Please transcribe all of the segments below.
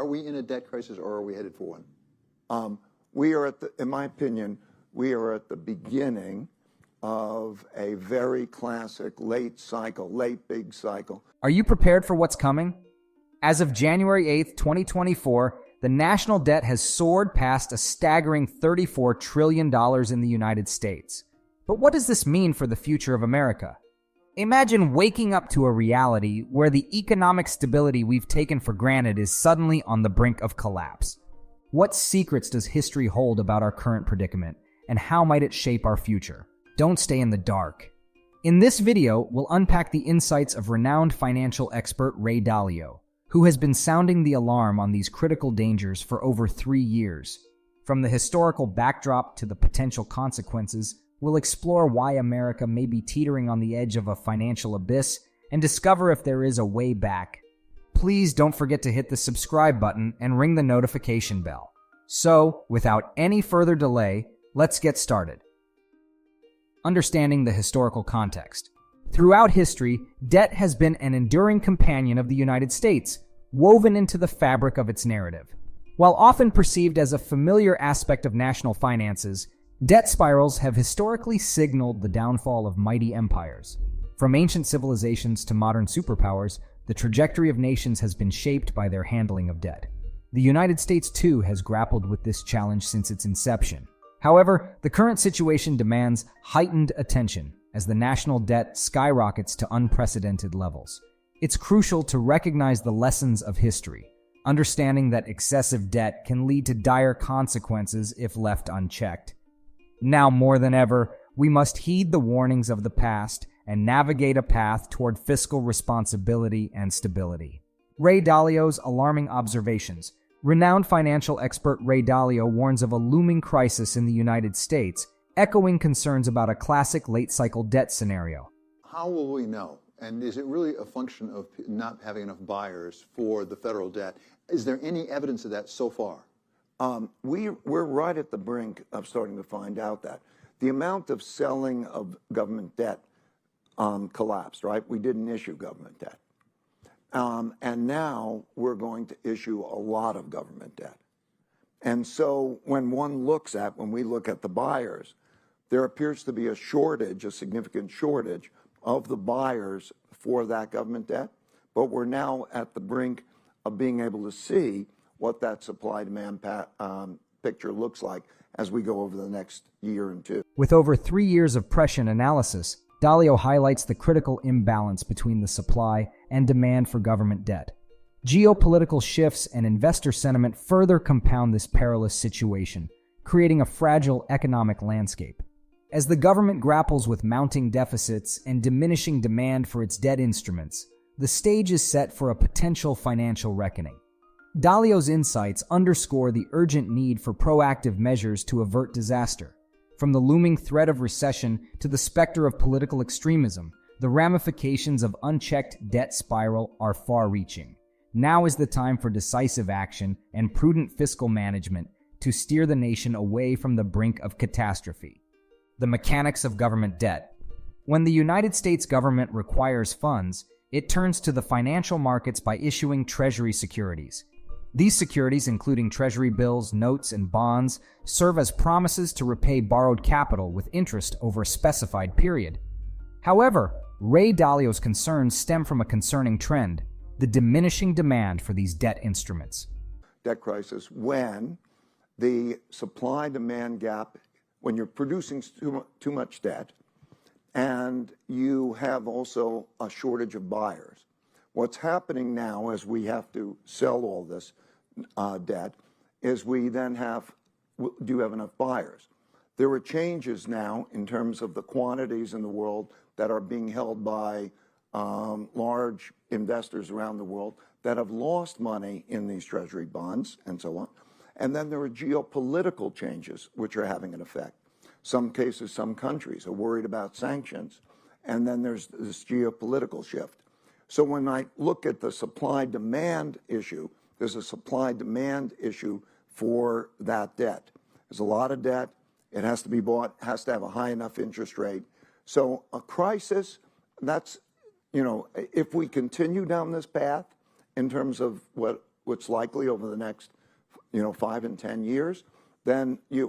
Are we in a debt crisis, or are we headed for one? We are in my opinion, we are at the beginning of a very classic late big cycle. Are you prepared for what's coming? As of January 8th, 2024, the national debt has soared past a staggering $34 trillion in the United States. But what does this mean for the future of America? Imagine waking up to a reality where the economic stability we've taken for granted is suddenly on the brink of collapse. What secrets does history hold about our current predicament, and how might it shape our future? Don't stay in the dark. In this video, we'll unpack the insights of renowned financial expert Ray Dalio, who has been sounding the alarm on these critical dangers for over 3 years. From the historical backdrop to the potential consequences, we'll explore why America may be teetering on the edge of a financial abyss and discover if there is a way back. Please don't forget to hit the subscribe button and ring the notification bell. So, without any further delay, let's get started. Understanding the historical context. Throughout history, debt has been an enduring companion of the United States, woven into the fabric of its narrative. While often perceived as a familiar aspect of national finances, debt spirals have historically signaled the downfall of mighty empires. From ancient civilizations to modern superpowers, the trajectory of nations has been shaped by their handling of debt. The United States, too, has grappled with this challenge since its inception. However, the current situation demands heightened attention as the national debt skyrockets to unprecedented levels. It's crucial to recognize the lessons of history, understanding that excessive debt can lead to dire consequences if left unchecked. Now more than ever, we must heed the warnings of the past and navigate a path toward fiscal responsibility and stability. Ray Dalio's alarming observations. Renowned financial expert Ray Dalio warns of a looming crisis in the United States, echoing concerns about a classic late-cycle debt scenario. How will we know? And is it really a function of not having enough buyers for the federal debt? Is there any evidence of that so far? We're right at the brink of starting to find out that. The amount of selling of government debt collapsed, right? We didn't issue government debt. And now we're going to issue a lot of government debt. And so when we look at the buyers, there appears to be a significant shortage of the buyers for that government debt. But we're now at the brink of being able to see what that supply-demand picture looks like as we go over the next year and two. With over 3 years of prescient analysis, Dalio highlights the critical imbalance between the supply and demand for government debt. Geopolitical shifts and investor sentiment further compound this perilous situation, creating a fragile economic landscape. As the government grapples with mounting deficits and diminishing demand for its debt instruments, the stage is set for a potential financial reckoning. Dalio's insights underscore the urgent need for proactive measures to avert disaster. From the looming threat of recession to the specter of political extremism, the ramifications of unchecked debt spiral are far-reaching. Now is the time for decisive action and prudent fiscal management to steer the nation away from the brink of catastrophe. The mechanics of government debt. When the United States government requires funds, it turns to the financial markets by issuing Treasury securities. These securities, including Treasury bills, notes, and bonds, serve as promises to repay borrowed capital with interest over a specified period. However, Ray Dalio's concerns stem from a concerning trend: the diminishing demand for these debt instruments. Debt crisis when the supply-demand gap, when you're producing too much debt and you have also a shortage of buyers. What's happening now as we have to sell all this debt is we then do have enough buyers. There are changes now in terms of the quantities in the world that are being held by large investors around the world that have lost money in these treasury bonds and so on. And then there are geopolitical changes which are having an effect. Some cases, some countries are worried about sanctions, and then there's this geopolitical shift. So when I look at the supply-demand issue, there's a supply-demand issue for that debt. There's a lot of debt. It has to be bought, has to have a high enough interest rate. So a crisis, that's, if we continue down this path in terms of what what's likely over the next 5 and 10 years, then you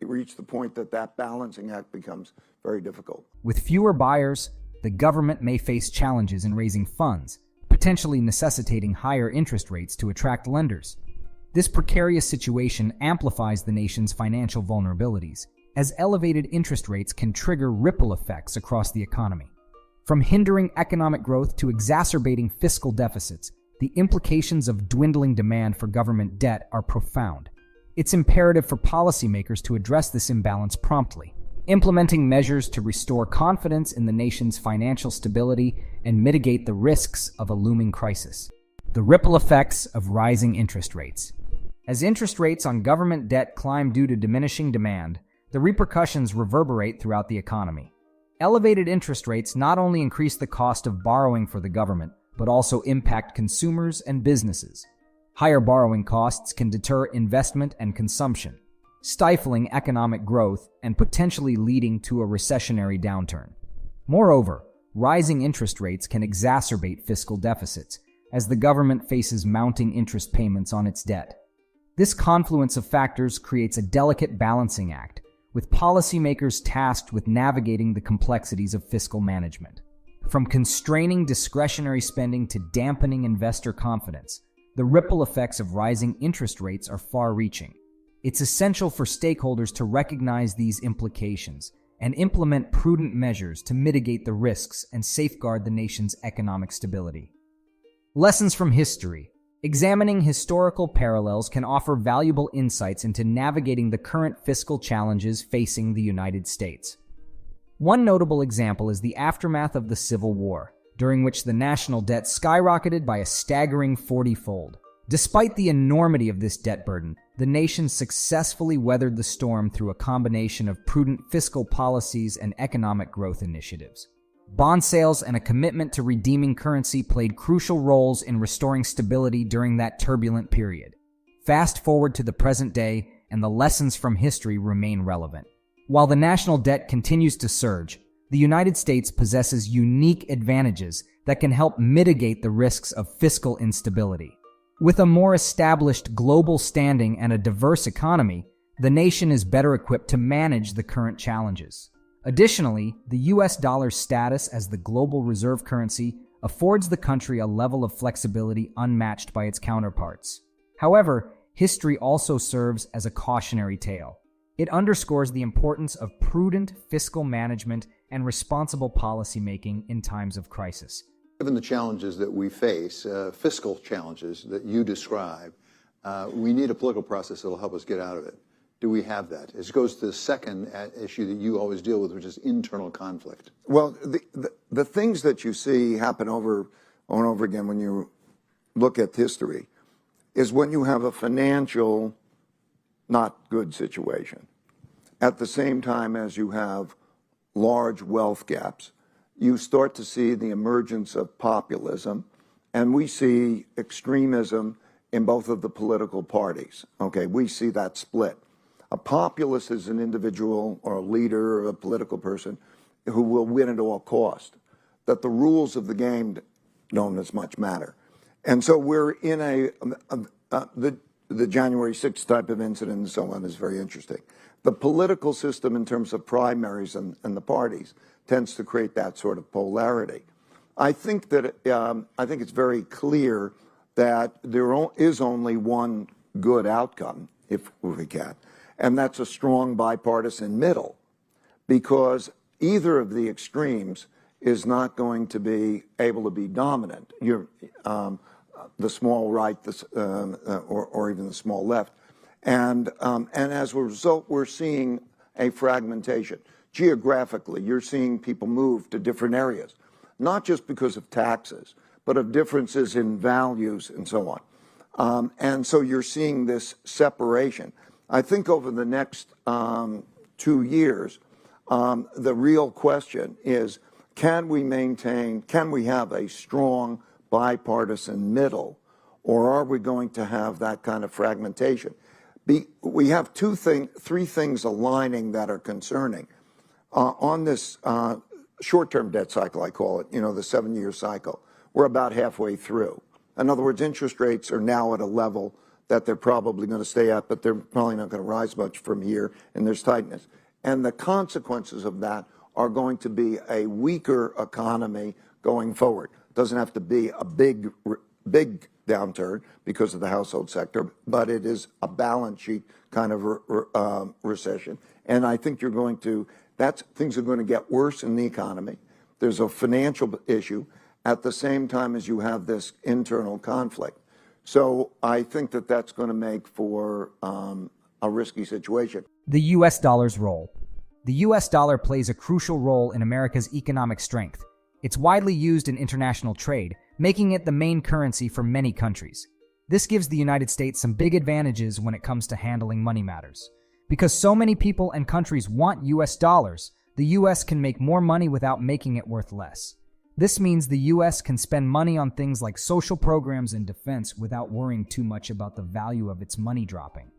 reach the point that balancing act becomes very difficult. With fewer buyers, the government may face challenges in raising funds, potentially necessitating higher interest rates to attract lenders. This precarious situation amplifies the nation's financial vulnerabilities, as elevated interest rates can trigger ripple effects across the economy. From hindering economic growth to exacerbating fiscal deficits, the implications of dwindling demand for government debt are profound. It's imperative for policymakers to address this imbalance promptly, implementing measures to restore confidence in the nation's financial stability and mitigate the risks of a looming crisis. The ripple effects of rising interest rates. As interest rates on government debt climb due to diminishing demand, the repercussions reverberate throughout the economy. Elevated interest rates not only increase the cost of borrowing for the government, but also impact consumers and businesses. Higher borrowing costs can deter investment and consumption, stifling economic growth and potentially leading to a recessionary downturn. Moreover, rising interest rates can exacerbate fiscal deficits, as the government faces mounting interest payments on its debt. This confluence of factors creates a delicate balancing act, with policymakers tasked with navigating the complexities of fiscal management. From constraining discretionary spending to dampening investor confidence, the ripple effects of rising interest rates are far-reaching. It's essential for stakeholders to recognize these implications and implement prudent measures to mitigate the risks and safeguard the nation's economic stability. Lessons from history. Examining historical parallels can offer valuable insights into navigating the current fiscal challenges facing the United States. One notable example is the aftermath of the Civil War, during which the national debt skyrocketed by a staggering 40-fold. Despite the enormity of this debt burden, the nation successfully weathered the storm through a combination of prudent fiscal policies and economic growth initiatives. Bond sales and a commitment to redeeming currency played crucial roles in restoring stability during that turbulent period. Fast forward to the present day, and the lessons from history remain relevant. While the national debt continues to surge, the United States possesses unique advantages that can help mitigate the risks of fiscal instability. With a more established global standing and a diverse economy, the nation is better equipped to manage the current challenges. Additionally, the US dollar's status as the global reserve currency affords the country a level of flexibility unmatched by its counterparts. However, history also serves as a cautionary tale. It underscores the importance of prudent fiscal management and responsible policymaking in times of crisis. Given the challenges that we face, fiscal challenges that you describe, we need a political process that will help us get out of it. Do we have that? It goes to the second issue that you always deal with, which is internal conflict. Well, the things that you see happen over and over again when you look at history is when you have a financial not good situation, at the same time as you have large wealth gaps, you start to see the emergence of populism, and we see extremism in both of the political parties. Okay, we see that split. A populist is an individual or a leader or a political person who will win at all cost, that the rules of the game don't as much matter. And so we're in the January 6th type of incident and so on is very interesting. The political system in terms of primaries and the parties tends to create that sort of polarity. I think that I think it's very clear that there is only one good outcome, if we can, and that's a strong bipartisan middle, because either of the extremes is not going to be able to be dominant. The small right, or even the small left, and as a result, we're seeing a fragmentation. Geographically, you're seeing people move to different areas, not just because of taxes, but of differences in values and so on. And so you're seeing this separation. I think over the next 2 years, the real question is, can we have a strong bipartisan middle, or are we going to have that kind of fragmentation? We have three things aligning that are concerning. On this short-term debt cycle, I call it, the 7-year cycle, we're about halfway through. In other words, interest rates are now at a level that they're probably going to stay at, but they're probably not going to rise much from here, and there's tightness. And the consequences of that are going to be a weaker economy going forward. It doesn't have to be a big downturn because of the household sector, but it is a balance sheet kind of recession. And I think things are going to get worse in the economy. There's a financial issue at the same time as you have this internal conflict. So I think that that's going to make for a risky situation. The U.S. dollar's role. The U.S. dollar plays a crucial role in America's economic strength. It's widely used in international trade, making it the main currency for many countries. This gives the United States some big advantages when it comes to handling money matters. Because so many people and countries want U.S. dollars, the U.S. can make more money without making it worth less. This means the U.S. can spend money on things like social programs and defense without worrying too much about the value of its money dropping.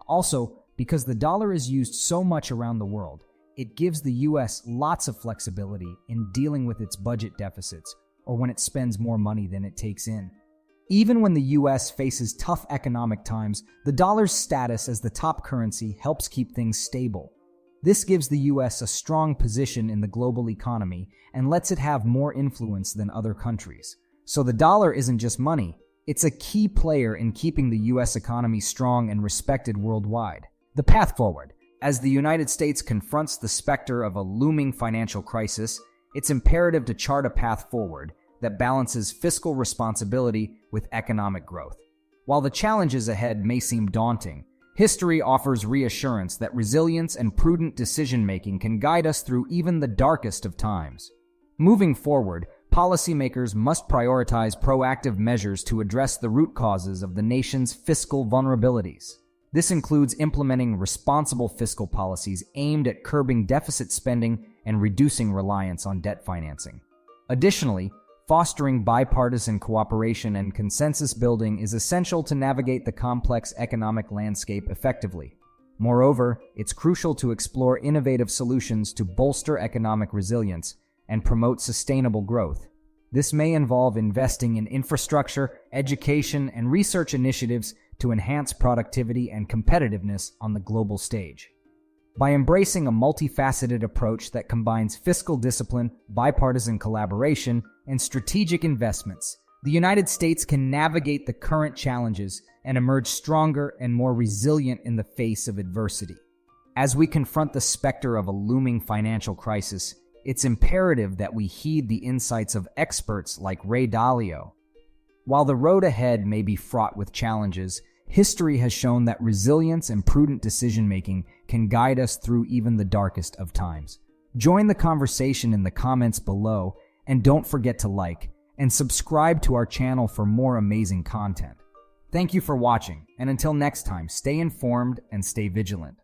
Also, because the dollar is used so much around the world, it gives the U.S. lots of flexibility in dealing with its budget deficits or when it spends more money than it takes in. Even when the U.S. faces tough economic times, the dollar's status as the top currency helps keep things stable. This gives the U.S. a strong position in the global economy and lets it have more influence than other countries. So the dollar isn't just money, it's a key player in keeping the U.S. economy strong and respected worldwide. The path forward. As the United States confronts the specter of a looming financial crisis, it's imperative to chart a path forward that balances fiscal responsibility with economic growth. While the challenges ahead may seem daunting, history offers reassurance that resilience and prudent decision-making can guide us through even the darkest of times. Moving forward, policymakers must prioritize proactive measures to address the root causes of the nation's fiscal vulnerabilities. This includes implementing responsible fiscal policies aimed at curbing deficit spending and reducing reliance on debt financing. Additionally, fostering bipartisan cooperation and consensus building is essential to navigate the complex economic landscape effectively. Moreover, it's crucial to explore innovative solutions to bolster economic resilience and promote sustainable growth. This may involve investing in infrastructure, education, and research initiatives to enhance productivity and competitiveness on the global stage. By embracing a multifaceted approach that combines fiscal discipline, bipartisan collaboration, and strategic investments, the United States can navigate the current challenges and emerge stronger and more resilient in the face of adversity. As we confront the specter of a looming financial crisis, it's imperative that we heed the insights of experts like Ray Dalio. While the road ahead may be fraught with challenges, history has shown that resilience and prudent decision-making can guide us through even the darkest of times. Join the conversation in the comments below, and don't forget to like and subscribe to our channel for more amazing content. Thank you for watching, and until next time, stay informed and stay vigilant.